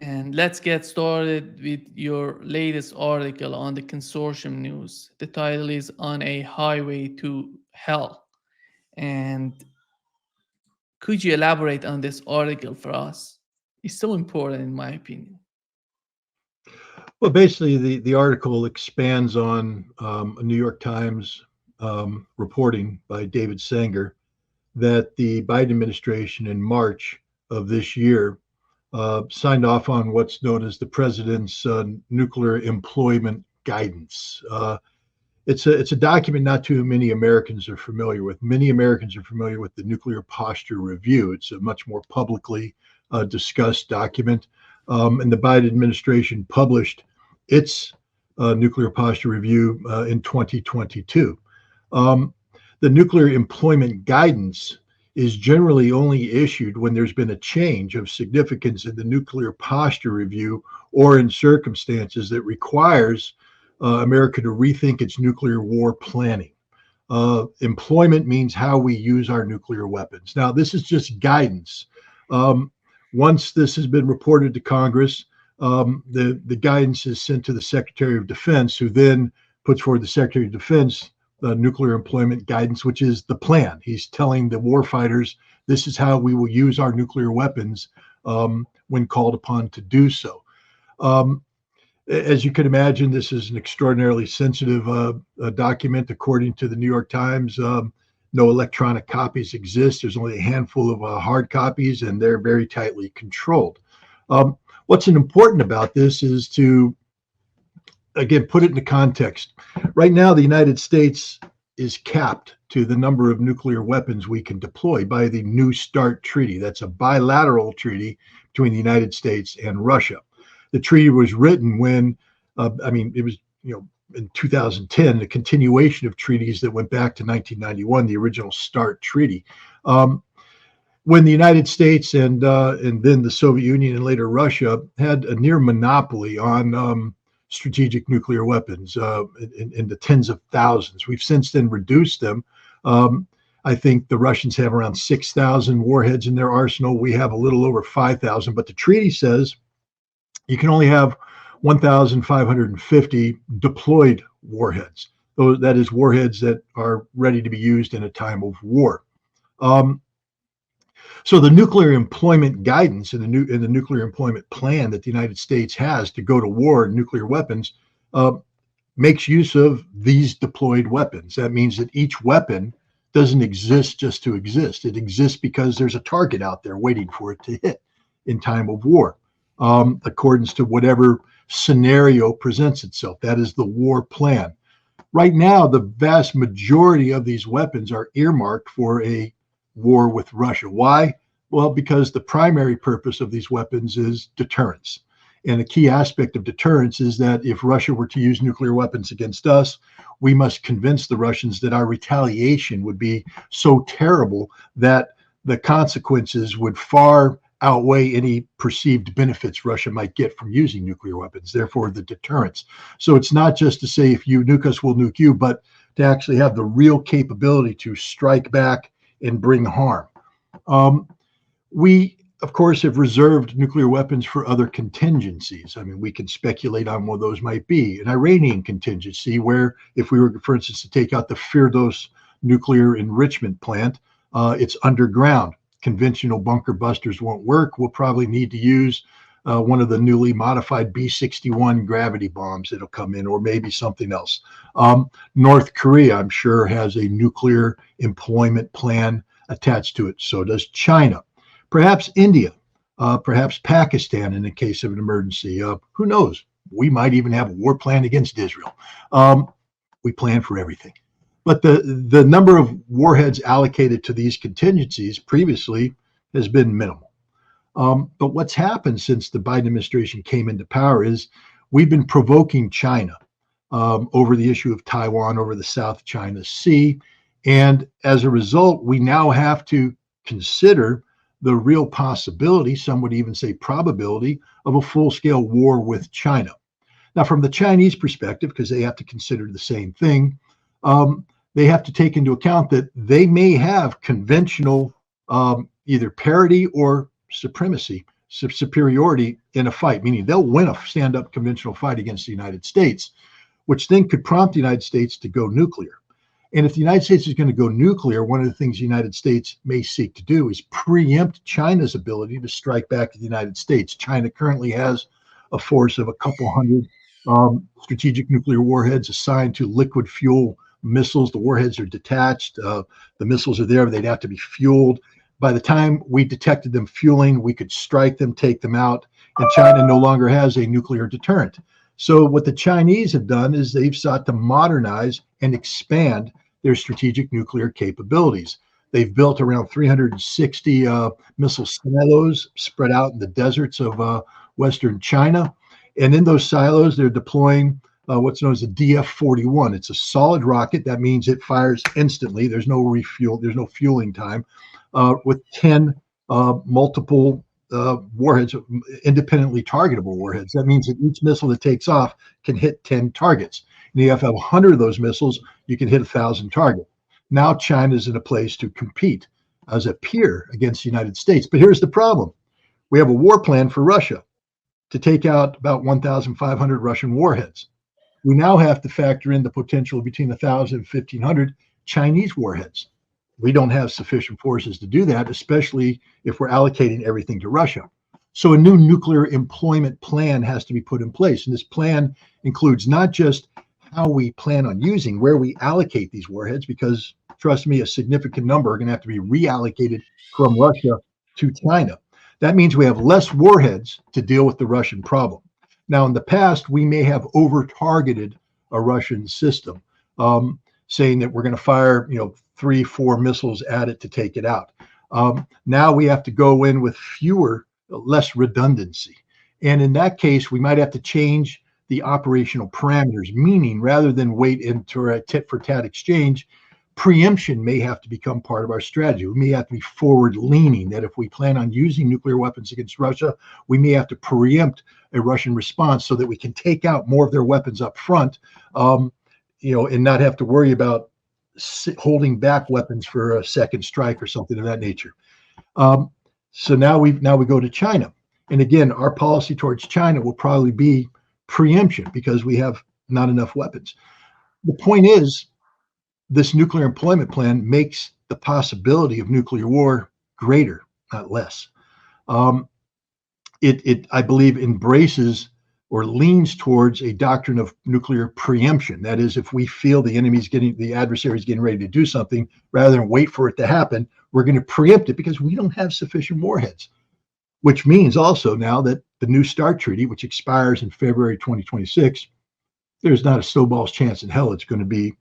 And let's get started with your latest article on the consortium news. The title is On a Highway to Hell. And could you elaborate on this article for us? It's so important, in my opinion. Well, basically, the article expands on a New York Times reporting by David Sanger that the Biden administration in March of this year signed off on what's known as the president's nuclear employment guidance. It's a document not too many Americans are familiar with. Many Americans are familiar with the Nuclear Posture Review. It's a much more publicly discussed document. And the Biden administration published its Nuclear Posture Review in 2022. The nuclear employment guidance is generally only issued when there's been a change of significance in the Nuclear Posture Review or in circumstances that requires America to rethink its nuclear war planning. Employment means how we use our nuclear weapons. Now, this is just guidance. Once this has been reported to Congress, the guidance is sent to the Secretary of Defense, who then puts forward the Secretary of Defense nuclear employment guidance, which is the plan. He's telling the warfighters, this is how we will use our nuclear weapons when called upon to do so. As you can imagine, this is an extraordinarily sensitive document. According to the New York Times, no electronic copies exist. There's only a handful of hard copies, and they're very tightly controlled. What's important about this is to, again, put it into context. Right now, the United States is capped to the number of nuclear weapons we can deploy by the New START treaty. That's a bilateral treaty between the United States and Russia. The treaty was written when, it was, in 2010, the continuation of treaties that went back to 1991, the original START treaty. When the United States and then the Soviet Union and later Russia had a near monopoly on strategic nuclear weapons in the tens of thousands. We've since then reduced them. I think the Russians have around 6,000 warheads in their arsenal. We have a little over 5,000, but the treaty says you can only have 1,550 deployed warheads. That is warheads that are ready to be used in a time of war. So the nuclear employment guidance and the nuclear employment plan that the United States has to go to war in nuclear weapons makes use of these deployed weapons. That means that each weapon doesn't exist just to exist. It exists because there's a target out there waiting for it to hit in time of war, accordance to whatever scenario presents itself. That is the war plan. Right now, the vast majority of these weapons are earmarked for a war with Russia. Why? Well, because the primary purpose of these weapons is deterrence. And a key aspect of deterrence is that if Russia were to use nuclear weapons against us, we must convince the Russians that our retaliation would be so terrible that the consequences would far outweigh any perceived benefits Russia might get from using nuclear weapons, therefore the deterrence. So it's not just to say, if you nuke us, we'll nuke you, but to actually have the real capability to strike back and bring harm. We, of course, have reserved nuclear weapons for other contingencies. I mean, we can speculate on what those might be. An Iranian contingency, where if we were, for instance, to take out the Firdos nuclear enrichment plant, it's underground. Conventional bunker busters won't work. We'll probably need to use one of the newly modified B-61 gravity bombs that'll come in, or maybe something else. North Korea, I'm sure, has a nuclear employment plan attached to it. So does China. Perhaps India, perhaps Pakistan in the case of an emergency. Who knows? We might even have a war plan against Israel. We plan for everything. But the number of warheads allocated to these contingencies previously has been minimal. But what's happened since the Biden administration came into power is we've been provoking China over the issue of Taiwan, over the South China Sea. And as a result, we now have to consider the real possibility, some would even say probability, of a full-scale war with China. Now, from the Chinese perspective, because they have to consider the same thing, they have to take into account that they may have conventional either parity or supremacy superiority in a fight, meaning they'll win a stand-up conventional fight against the United States, which then could prompt the United States to go nuclear. And if the United States is going to go nuclear, one of the things the United States may seek to do is preempt China's ability to strike back at the United States. China currently has a force of a couple hundred strategic nuclear warheads assigned to liquid fuel missiles. The warheads are detached. The missiles are there, but they'd have to be fueled. By the time we detected them fueling, we could strike them, take them out, and China no longer has a nuclear deterrent. So what the Chinese have done is they've sought to modernize and expand their strategic nuclear capabilities. They've built around 360 missile silos spread out in the deserts of Western China. And in those silos, they're deploying what's known as a DF-41. It's a solid rocket. That means it fires instantly. There's no refuel. There's no fueling time. With 10 multiple warheads, independently targetable warheads. That means that each missile that takes off can hit 10 targets. And you have to have 100 of those missiles, you can hit 1,000 targets. Now China's in a place to compete as a peer against the United States. But here's the problem. We have a war plan for Russia to take out about 1,500 Russian warheads. We now have to factor in the potential between 1,000 and 1,500 Chinese warheads. We don't have sufficient forces to do that, especially if we're allocating everything to Russia. So a new nuclear employment plan has to be put in place. And this plan includes not just how we plan on using, where we allocate these warheads, because trust me, a significant number are going to have to be reallocated from Russia to China. That means we have less warheads to deal with the Russian problem. Now, in the past, we may have over-targeted a Russian system, saying that we're going to fire, 3-4 missiles at it to take it out. Now we have to go in with less redundancy. And in that case, we might have to change the operational parameters, meaning rather than wait into a tit-for-tat exchange, preemption may have to become part of our strategy. We may have to be forward-leaning, that if we plan on using nuclear weapons against Russia, we may have to preempt a Russian response so that we can take out more of their weapons up front, and not have to worry about holding back weapons for a second strike or something of that nature. So now we go to China. And again, our policy towards China will probably be preemption because we have not enough weapons. The point is, this nuclear employment plan makes the possibility of nuclear war greater, not less. It, I believe, embraces or leans towards a doctrine of nuclear preemption. That is, if we feel the adversary is getting ready to do something, rather than wait for it to happen, we're going to preempt it because we don't have sufficient warheads. Which means also now that the New START Treaty, which expires in February 2026, there's not a snowball's chance in hell it's going to be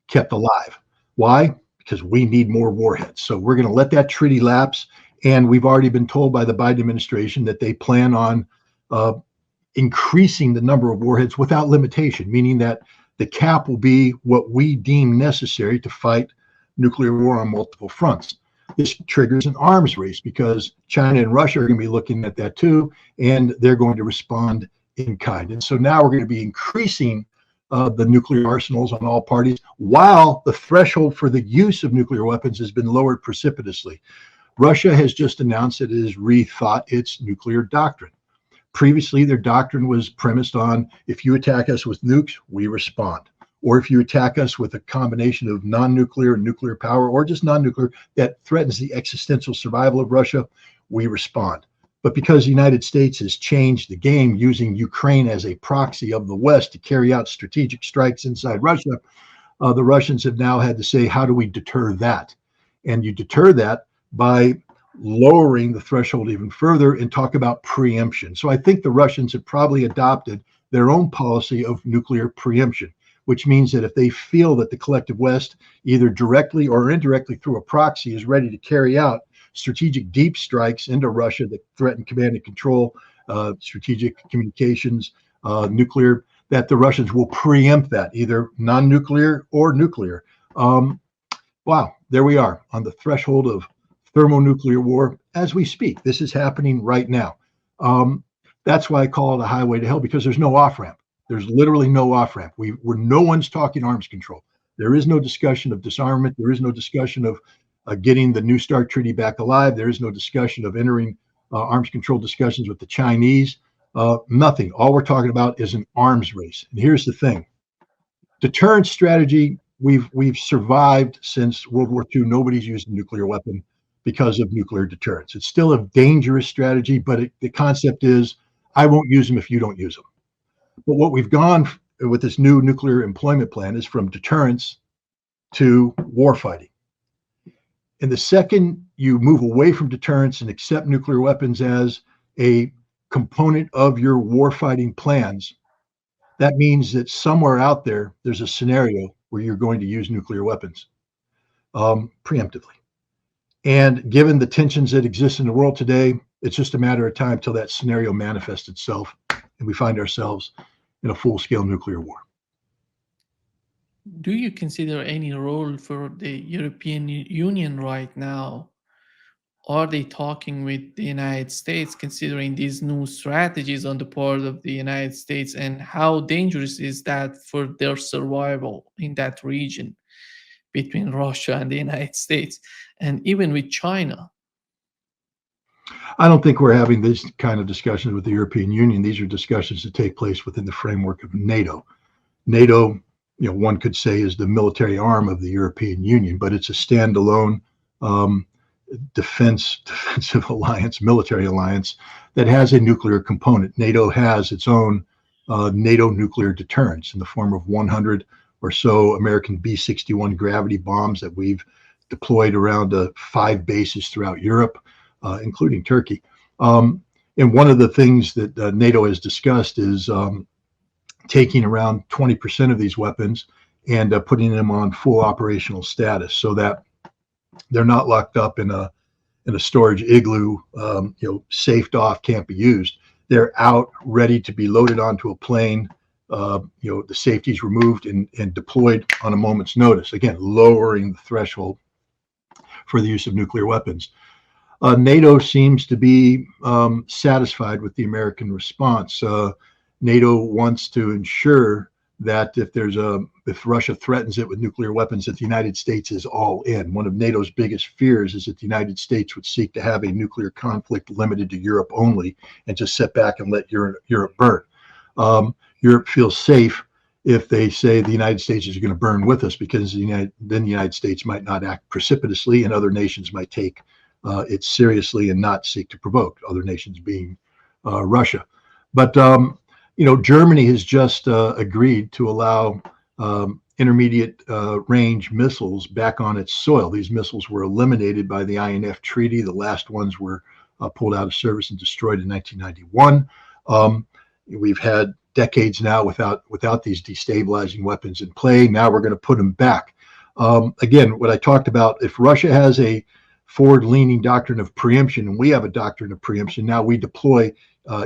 kept alive. Why? Because we need more warheads. So we're going to let that treaty lapse. And we've already been told by the Biden administration that they plan on increasing the number of warheads without limitation, meaning that the cap will be what we deem necessary to fight nuclear war on multiple fronts. This triggers an arms race because China and Russia are going to be looking at that too, and they're going to respond in kind. And so now we're going to be increasing the nuclear arsenals on all parties, while the threshold for the use of nuclear weapons has been lowered precipitously. Russia has just announced that it has rethought its nuclear doctrine. Previously, their doctrine was premised on, if you attack us with nukes, we respond. Or if you attack us with a combination of non-nuclear and nuclear power, or just non-nuclear that threatens the existential survival of Russia, we respond. But because the United States has changed the game using Ukraine as a proxy of the West to carry out strategic strikes inside Russia, the Russians have now had to say, how do we deter that? And you deter that by lowering the threshold even further and talk about preemption. So I think the Russians have probably adopted their own policy of nuclear preemption, which means that if they feel that the collective West, either directly or indirectly through a proxy, is ready to carry out strategic deep strikes into Russia that threaten command and control, strategic communications, nuclear, that the Russians will preempt that, either non-nuclear or nuclear. Wow, there we are on the threshold of thermonuclear war as we speak. This is happening right now. That's why I call it a highway to hell, because there's no off-ramp. There's literally no off-ramp. Where no one's talking arms control. There is no discussion of disarmament. There is no discussion of getting the New START Treaty back alive. There is no discussion of entering arms control discussions with the Chinese. Nothing. All we're talking about is an arms race. And here's the thing: deterrence strategy. We've survived since World War II. Nobody's used a nuclear weapon because of nuclear deterrence. It's still a dangerous strategy, but the concept is, I won't use them if you don't use them. But what we've gone with this new nuclear employment plan is from deterrence to warfighting. And the second you move away from deterrence and accept nuclear weapons as a component of your warfighting plans, that means that somewhere out there, there's a scenario where you're going to use nuclear weapons preemptively. And given the tensions that exist in the world today, it's just a matter of time till that scenario manifests itself and we find ourselves in a full-scale nuclear war. Do you consider any role for the European Union right now? Are they talking with the United States, considering these new strategies on the part of the United States, and how dangerous is that for their survival in that region between Russia and the United States, and even with China? I don't think we're having this kind of discussions with the European Union. These are discussions that take place within the framework of NATO. NATO, one could say, is the military arm of the European Union, but it's a standalone defensive alliance, military alliance that has a nuclear component. NATO has its own NATO nuclear deterrence in the form of 100 or so American B-61 gravity bombs that we've deployed around 5 bases throughout Europe, including Turkey. And one of the things that NATO has discussed is taking around 20% of these weapons and putting them on full operational status, so that they're not locked up in a storage igloo, safed off, can't be used. They're out, ready to be loaded onto a plane. The safety's removed and deployed on a moment's notice. Again, lowering the threshold for the use of nuclear weapons. NATO seems to be satisfied with the American response. NATO wants to ensure that if Russia threatens it with nuclear weapons, that the United States is all in. One of NATO's biggest fears is that the United States would seek to have a nuclear conflict limited to Europe only and just sit back and let Europe burn. Europe feels safe if they say the United States is going to burn with us, because then the United States might not act precipitously and other nations might take it seriously and not seek to provoke, other nations being Russia. But Germany has just agreed to allow intermediate range missiles back on its soil. These missiles were eliminated by the INF Treaty. The last ones were pulled out of service and destroyed in 1991. We've had decades now without these destabilizing weapons in play. Now we're going to put them back. Again, what I talked about, if Russia has a forward-leaning doctrine of preemption and we have a doctrine of preemption, now we deploy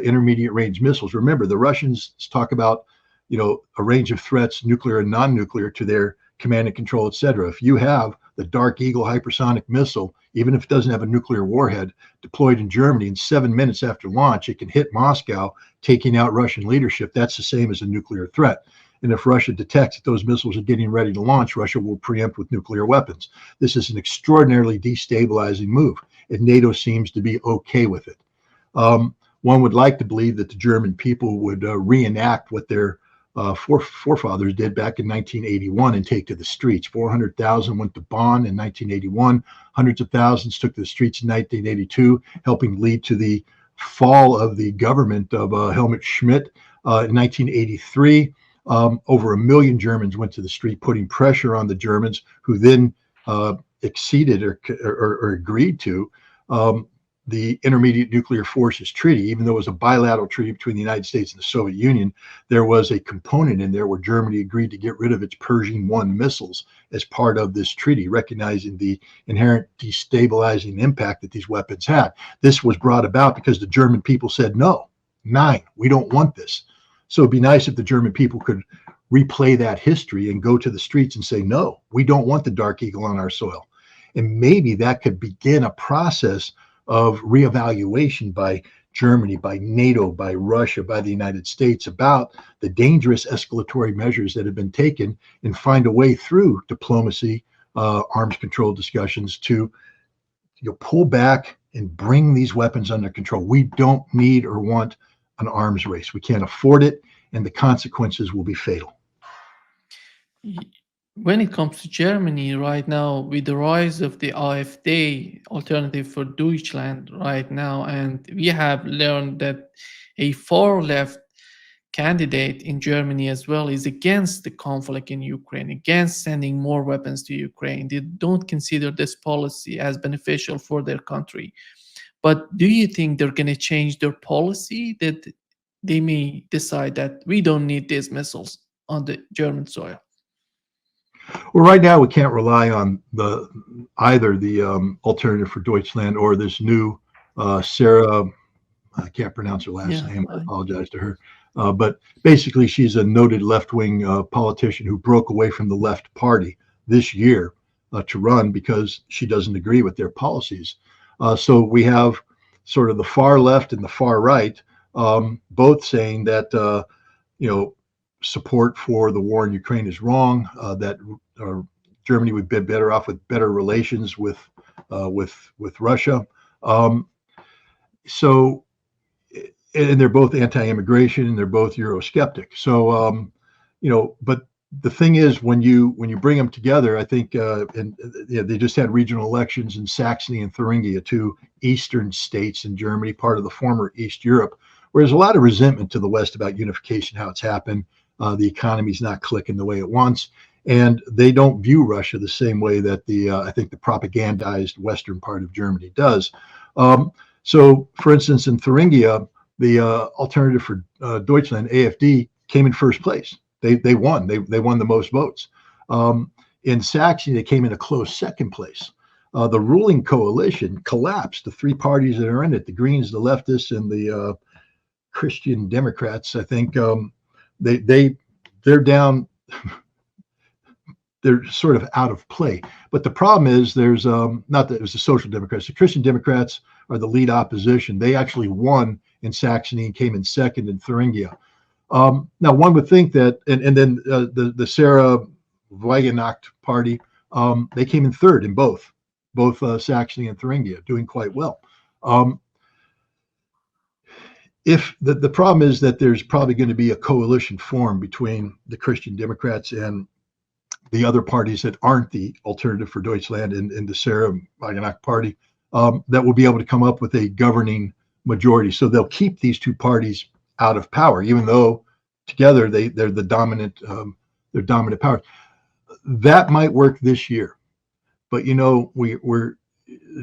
intermediate range missiles. Remember, the Russians talk about, a range of threats, nuclear and non-nuclear, to their command and control, etc. If you have the Dark Eagle hypersonic missile, even if it doesn't have a nuclear warhead, deployed in Germany, in 7 minutes after launch, it can hit Moscow, taking out Russian leadership. That's the same as a nuclear threat. And if Russia detects that those missiles are getting ready to launch, Russia will preempt with nuclear weapons. This is an extraordinarily destabilizing move, and NATO seems to be okay with it. One would like to believe that the German people would reenact what their forefathers did back in 1981 and take to the streets. 400,000 went to Bonn in 1981. Hundreds of thousands took to the streets in 1982, helping lead to the fall of the government of Helmut Schmidt in 1983. Over 1 million Germans went to the street, putting pressure on the Germans, who then acceded or agreed to the Intermediate Nuclear Forces Treaty. Even though it was a bilateral treaty between the United States and the Soviet Union, there was a component in there where Germany agreed to get rid of its Pershing 1 missiles as part of this treaty, recognizing the inherent destabilizing impact that these weapons had. This was brought about because the German people said, no, we don't want this. So it'd be nice if the German people could replay that history and go to the streets and say, no, we don't want the Dark Eagle on our soil. And maybe that could begin a process of reevaluation by Germany, by NATO, by Russia, by the United States about the dangerous escalatory measures that have been taken, and find a way through diplomacy, arms control discussions to pull back and bring these weapons under control. We don't need or want an arms race. We can't afford it, and the consequences will be fatal. When it comes to Germany right now, with the rise of the AfD, Alternative for Deutschland, right now, and we have learned that a far left candidate in Germany as well is against the conflict in Ukraine, against sending more weapons to Ukraine. They don't consider this policy as beneficial for their country. But do you think they're going to change their policy, that they may decide that we don't need these missiles on the German soil? Well, right now we can't rely on either the Alternative for Deutschland or this new Sarah. I can't pronounce her last name. I apologize to her. But basically, she's a noted left-wing politician who broke away from the left party this year to run because she doesn't agree with their policies. So we have sort of the far left and the far right, both saying that support for the war in Ukraine is wrong. That Germany would be better off with better relations with Russia. And they're both anti-immigration and they're both Eurosceptic. So but the thing is, when you bring them together, I think, they just had regional elections in Saxony and Thuringia, two eastern states in Germany, part of the former East Europe, where there's a lot of resentment to the West about unification, how it's happened. The economy's not clicking the way it wants, and they don't view Russia the same way that I think the propagandized Western part of Germany does. So, for instance, in Thuringia, the Alternative for Deutschland, AfD, came in first place. They won. They won the most votes. In Saxony, they came in a close second place. The ruling coalition collapsed. The three parties that are in it, the Greens, the leftists, and the Christian Democrats, I think, they're down. They're sort of out of play. But the problem is there's not that it was the Social Democrats. The Christian Democrats are the lead opposition. They actually won in Saxony and came in second in Thuringia. Now, one would think that, and then the Sarah Wagenknecht party, they came in third in both Saxony and Thuringia, doing quite well. If the problem is that there's probably going to be a coalition formed between the Christian Democrats and the other parties that aren't the Alternative for Deutschland and the Sarah Wagenknecht party, that will be able to come up with a governing majority. So they'll keep these two parties out of power, even though together they're the dominant power. That might work this year, but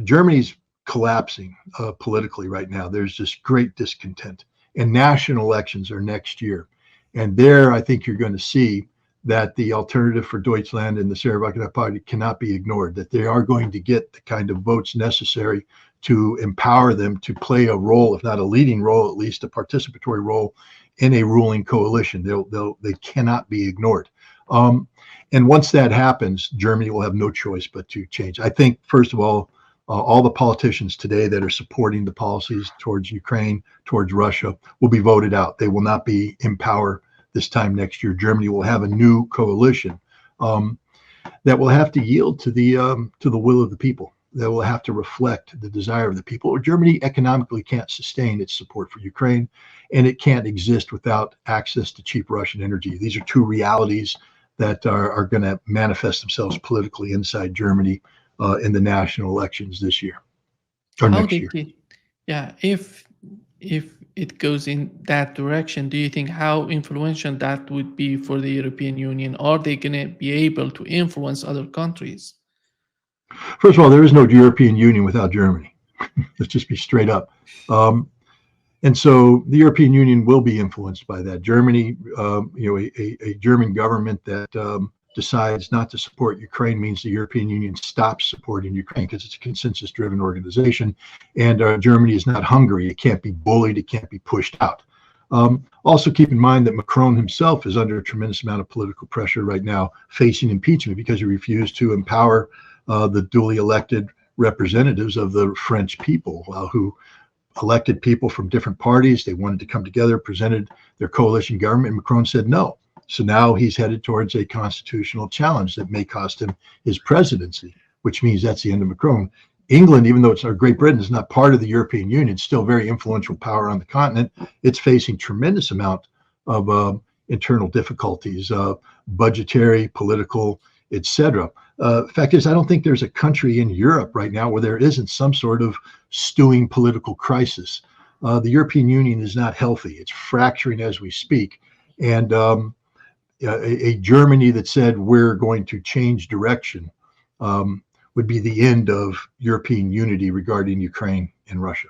Germany's collapsing politically right now. There's this great discontent, and national elections are next year, and there I think you're going to see that the Alternative for Deutschland and the Sarah Wagenknecht party cannot be ignored, that they are going to get the kind of votes necessary to empower them to play a role, if not a leading role, at least a participatory role in a ruling coalition. They cannot be ignored. And once that happens, Germany will have no choice but to change. I think, first of all the politicians today that are supporting the policies towards Ukraine, towards Russia, will be voted out. They will not be in power this time next year. Germany will have a new coalition that will have to yield to the will of the people. That will have to reflect the desire of the people. Or Germany economically can't sustain its support for Ukraine, and it can't exist without access to cheap Russian energy. These are two realities that are going to manifest themselves politically inside Germany in the national elections this year or next year. If it goes in that direction, do you think how influential that would be for the European Union? Are they going to be able to influence other countries? First of all, there is no European Union without Germany. Let's just be straight up. And so the European Union will be influenced by that. Germany, a German government that decides not to support Ukraine means the European Union stops supporting Ukraine, because it's a consensus-driven organization. And Germany is not Hungary. It can't be bullied. It can't be pushed out. Also keep in mind that Macron himself is under a tremendous amount of political pressure right now, facing impeachment because he refused to empower the duly elected representatives of the French people, who elected people from different parties. They wanted to come together, presented their coalition government, and Macron said no. So now he's headed towards a constitutional challenge that may cost him his presidency, which means that's the end of Macron. England, even though Great Britain is not part of the European Union, still very influential power on the continent. It's facing tremendous amount of internal difficulties, budgetary, political, etc. Fact is, I don't think there's a country in Europe right now where there isn't some sort of stewing political crisis. The European Union is not healthy. It's fracturing as we speak. And a Germany that said we're going to change direction would be the end of European unity regarding Ukraine and Russia.